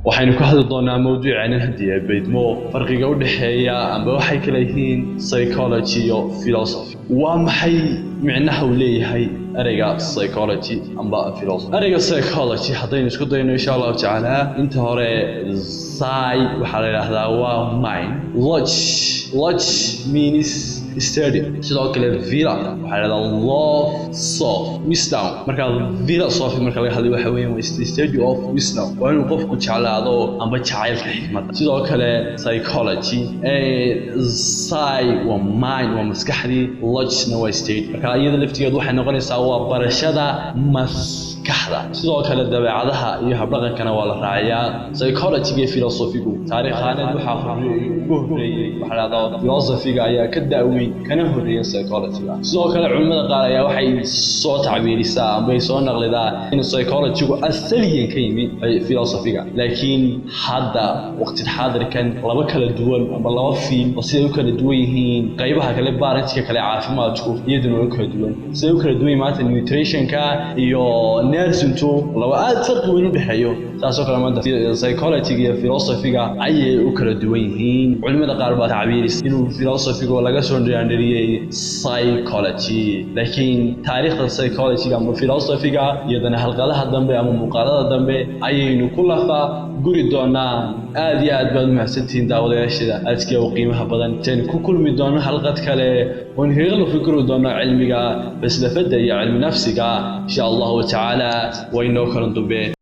waxaynu ka hadli doonaa mawduucan haddii ay baydmo farqiga u dhaxeeya amba waxay kala yihiin psychology iyo philosophy. waa maxay micnaha uu leeyahay ereyga psychology amba philosophy? ereyga psychology haddaynu isku dayno insha allahu tacaala inta hore psy waxaa la yidhaahdaa waa mind, lodge means study, sidoo kale villa waxaa la yidhahdaa love soft wisdom. marka philosophy marka laga hadlayo waxa weeyaan waa study of wisdom, waa inuu qofku jeclaado amba jacaylka xikmadda. sidoo kale psychology psy waa mind, waa maskaxdii, lodge-na waa state. marka iyada laftigeedu waxay noqonaysaa waa barashada maskaxda. sidoo kale dabeecadaha iyo habdhaqankana waa la raaciyaa. psychology iyo philosophy-gu taariikh ahaaneed waxaa ugu horreeyay waxaa la yidhahdaa philosophy-ga ayaa ka da'weyn kana horreeya psychology-ga. sidoo kale culimada qaar ayaa waxay soo tacbiirisaa amba ay soo naqlidaa in psychology-gu asaliyan ka yimid philosophy-ga, laakiin hadda waqti xaadirkan laba kala duwan amba laba fiil oo siday u kala duwan yihiin qaybaha kale baarantiga kale caafimaadku iyaduna way kala duwan. siday u kala duwan yihiin maanta nutrition-ka iyo nursing-tu laba aad farqi weyn u dhexeeyo. taasoo kale maanta psychology iyo philosophy-ga ayay u kala duwan yihiin. culimada qaar baa tacbiirisa inuu philosophy-gu laga soo dhiyaandariyay psychology, laakiin taariikhda psychology-ga ama philosophy-ga iyadana halqadaha dambe ama muuqaalada dambe ayaynu ku lafa guri doonaa. aad iyo aad baad mahadsantihiin daawadayaashada aadka u qiimaha badan. intaan ku kulmi doono halqad kale oon heerla fikri doono cilmiga falsafada iyo cilmi nafsiga insha allahu tacaala waynoo kala dambe.